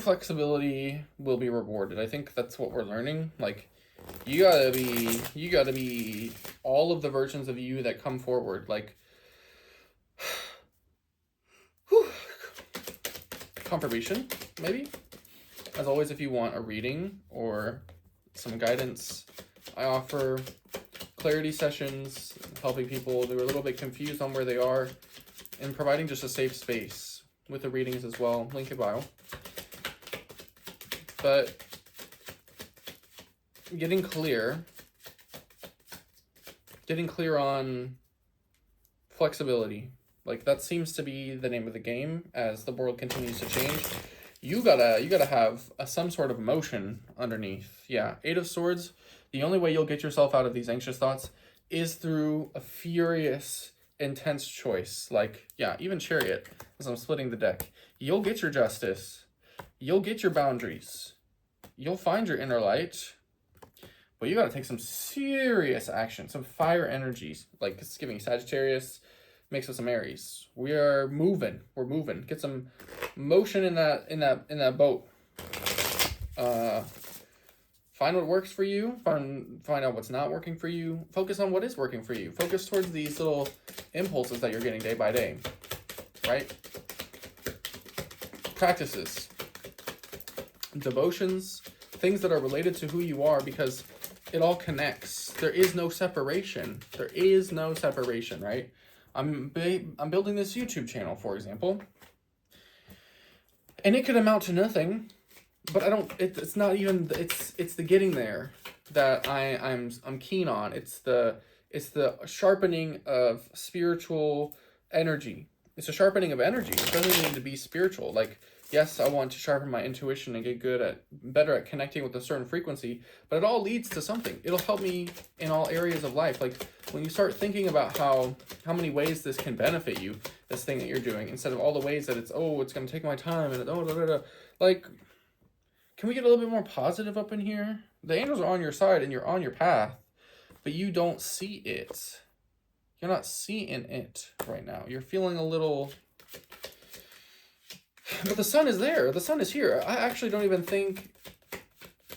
flexibility will be rewarded. I think that's what we're learning. Like, you gotta be all of the versions of you that come forward. Like, whew, confirmation, maybe. As always, if you want a reading or some guidance, I offer clarity sessions, helping people who are a little bit confused on where they are, and providing just a safe space with the readings as well. Link in bio. But getting clear on flexibility, like that seems to be the name of the game as the world continues to change. You gotta have some sort of motion underneath. Yeah, 8 of Swords. The only way you'll get yourself out of these anxious thoughts is through a furious, intense choice. Like, yeah, even Chariot, as I'm splitting the deck. You'll get your justice. You'll get your boundaries. You'll find your inner light. But you gotta take some serious action, some fire energies. Like, it's giving Sagittarius, mixed with some Aries. We are moving. We're moving. Get some motion in that boat. Find what works for you. Find out what's not working for you. Focus on what is working for you. Focus towards these little impulses that you're getting day by day. Right? Practices. Devotions. Things that are related to who you are, because it all connects. There is no separation. There is no separation, right? I'm building this YouTube channel, for example, and it could amount to nothing, but I don't. It's not even. It's the getting there that I'm keen on. It's the sharpening of spiritual energy. It's a sharpening of energy. It doesn't need to be spiritual. Like, yes, I want to sharpen my intuition and get better at connecting with a certain frequency, but it all leads to something. It'll help me in all areas of life. Like, when you start thinking about how many ways this can benefit you, this thing that you're doing, instead of all the ways that it's going to take my time and like, can we get a little bit more positive up in here? The angels are on your side and you're on your path, but you don't see it. You're not seeing it right now. You're feeling a little... But the sun is there. The sun is here. I actually don't even think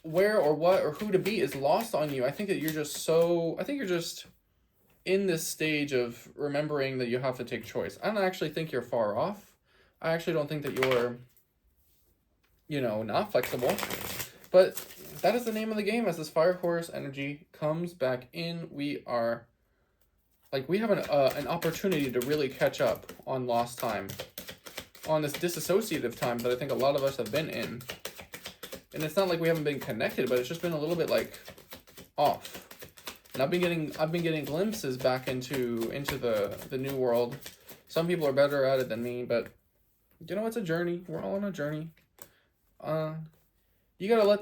where or what or who to be is lost on you. I think that you're just in this stage of remembering that you have to take choice. I don't actually think you're far off. I actually don't think that you're, not flexible. But that is the name of the game. As this fire horse energy comes back in, we have an opportunity to really catch up on lost time, on this dissociative time that I think a lot of us have been in. And it's not like we haven't been connected, but it's just been a little bit like off. And I've been getting glimpses back into the new world. Some people are better at it than me, but it's a journey. We're all on a journey. You gotta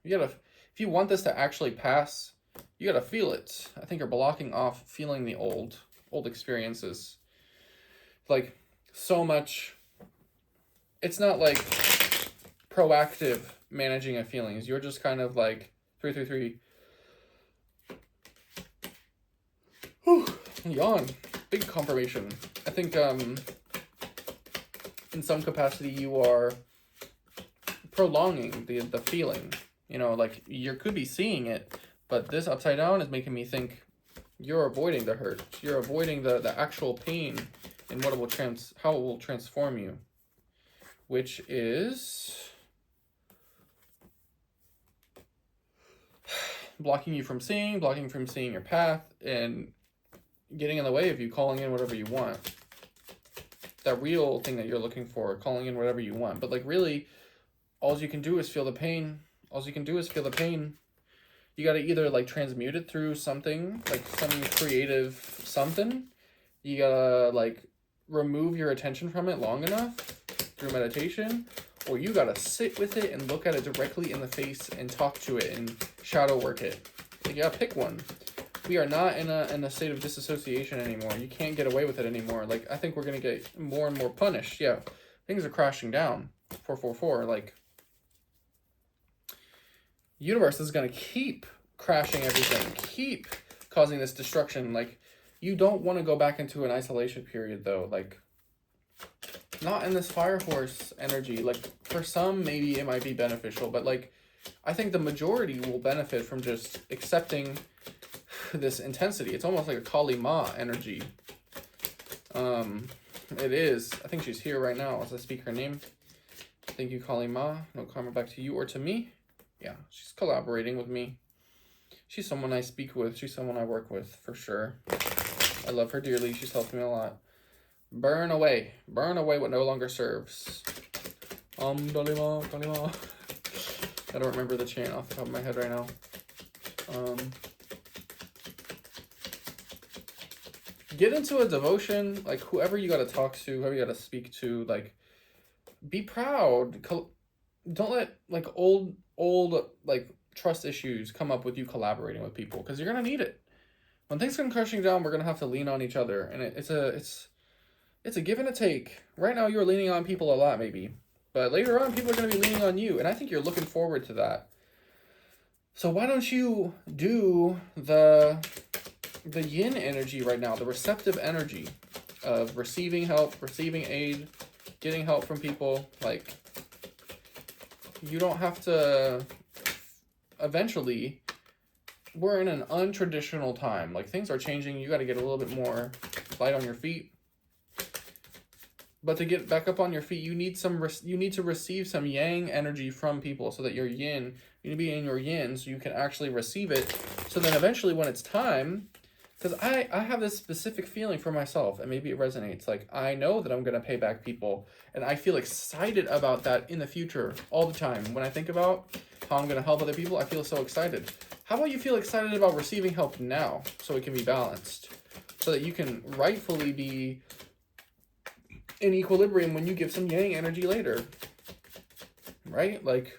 if you want this to actually pass, you gotta feel it. I think you're blocking off feeling the old experiences. Like, so much. It's not like proactive managing of feelings. You're just kind of like 333. Whew, yawn. Big confirmation. I think in some capacity you are prolonging the feeling. Like, you could be seeing it, but this upside down is making me think you're avoiding the hurt. You're avoiding the actual pain and how it will transform you, which is blocking you from seeing your path, and getting in the way of you calling in whatever you want. That real thing that you're looking for, calling in whatever you want. But, like, really, all you can do is feel the pain. You got to either, like, transmute it through something, like some creative something. You got to, like, remove your attention from it long enough through meditation, or you got to sit with it and look at it directly in the face and talk to it and shadow work it. Like, you got to pick one. We are not in a state of disassociation anymore. You can't get away with it anymore. Like, I think we're going to get more and more punished. Yeah, things are crashing down. 444, like, universe is going to keep crashing everything, keep causing this destruction. Like, you don't want to go back into an isolation period, though. Like, not in this fire horse energy. Like, for some, maybe it might be beneficial, but like, I think the majority will benefit from just accepting this intensity. It's almost like a Kali Ma energy. It is. I think she's here right now as I speak her name. Thank you, Kali Ma. No karma back to you or to me. Yeah, she's collaborating with me. She's someone I speak with. She's someone I work with, for sure. I love her dearly. She's helped me a lot. Burn away. Burn away what no longer serves. Dalima, Dalima. I don't remember the chant off the top of my head right now. Get into a devotion. Like, whoever you got to talk to, whoever you got to speak to, like, be proud. Don't let, like, old, like, trust issues come up with you collaborating with people, because you're going to need it. When things come crashing down, we're going to have to lean on each other, and it's a give and a take. Right now, you're leaning on people a lot, maybe. But later on, people are going to be leaning on you, and I think you're looking forward to that. So why don't you do the yin energy right now, the receptive energy of receiving help, receiving aid, getting help from people. Like, you don't have to, eventually, we're in an untraditional time. Like, things are changing. You got to get a little bit more light on your feet. But to get back up on your feet, you need to receive some yang energy from people, so that your yin, you need to be in your yin so you can actually receive it. So then eventually when it's time, because I have this specific feeling for myself, and maybe it resonates. Like, I know that I'm going to pay back people, and I feel excited about that in the future all the time. When I think about how I'm going to help other people, I feel so excited. How about you feel excited about receiving help now, so it can be balanced, so that you can rightfully be in equilibrium when you give some yang energy later, right? Like,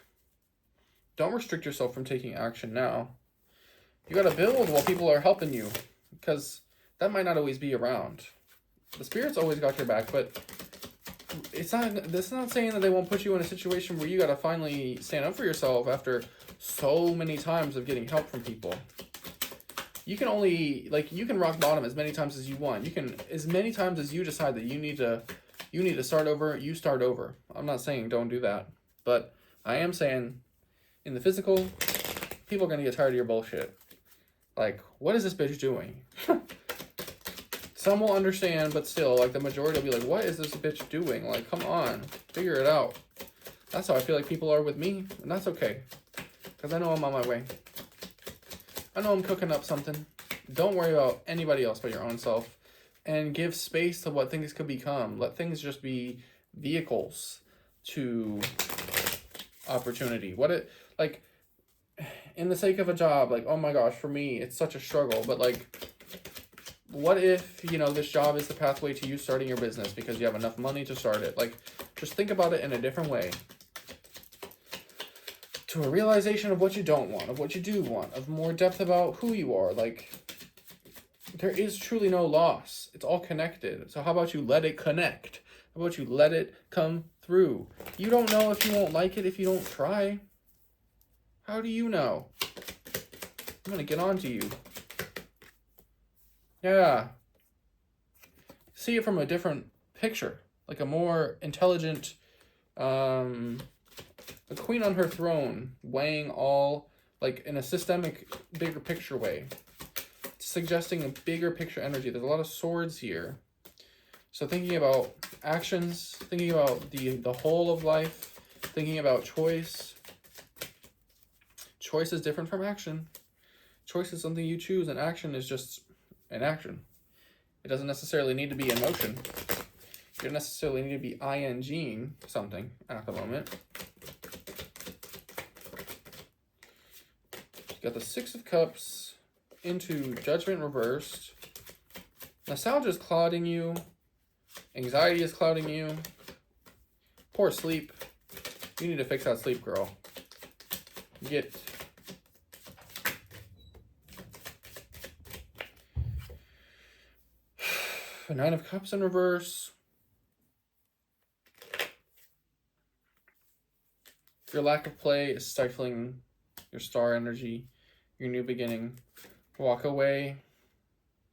don't restrict yourself from taking action now. You got to build while people are helping you, because that might not always be around. The spirit's always got your back, but that's not saying that they won't put you in a situation where you got to finally stand up for yourself after so many times of getting help from people. You can only, like, you can rock bottom as many times as you want. You can, as many times as you decide that you need to start over, you start over. I'm not saying don't do that, but I am saying in the physical, people are going to get tired of your bullshit. Like, what is this bitch doing? Some will understand, but still, like, the majority will be like, what is this bitch doing? Like, come on, figure it out. That's how I feel like people are with me, and that's okay, because I know I'm on my way. I know I'm cooking up something. Don't worry about anybody else but your own self, and give space to what things could become. Let things just be vehicles to opportunity. Like, in the sake of a job, like, oh my gosh, for me, it's such a struggle, but like, what if, this job is the pathway to you starting your business because you have enough money to start it? Like, just think about it in a different way. To a realization of what you don't want, of what you do want, of more depth about who you are. Like, there is truly no loss. It's all connected. So how about you let it connect? How about you let it come through? You don't know if you won't like it if you don't try. How do you know? I'm going to get on to you. Yeah. See it from a different picture. Like a more intelligent, a queen on her throne, weighing all, like, in a systemic, bigger picture way. Suggesting a bigger picture energy. There's a lot of swords here. So thinking about actions, thinking about the whole of life, thinking about choice. Choice is different from action. Choice is something you choose, and action is just an action. It doesn't necessarily need to be in motion. You don't necessarily need to be ing something at the moment. You got the Six of Cups into Judgment reversed. Nostalgia is clouding you. Anxiety is clouding you. Poor sleep. You need to fix that sleep, girl. Get a Nine of Cups in reverse. Your lack of play is stifling your star energy, your new beginning. Walk away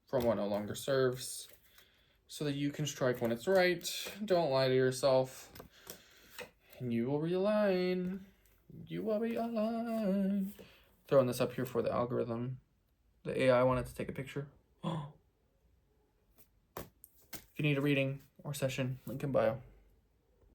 from what no longer serves. so that you can strike when it's right. Don't lie to yourself. And you will realign. You will be aligned. Throwing this up here for the algorithm. The AI wanted to take a picture. If you need a reading or session, link in bio.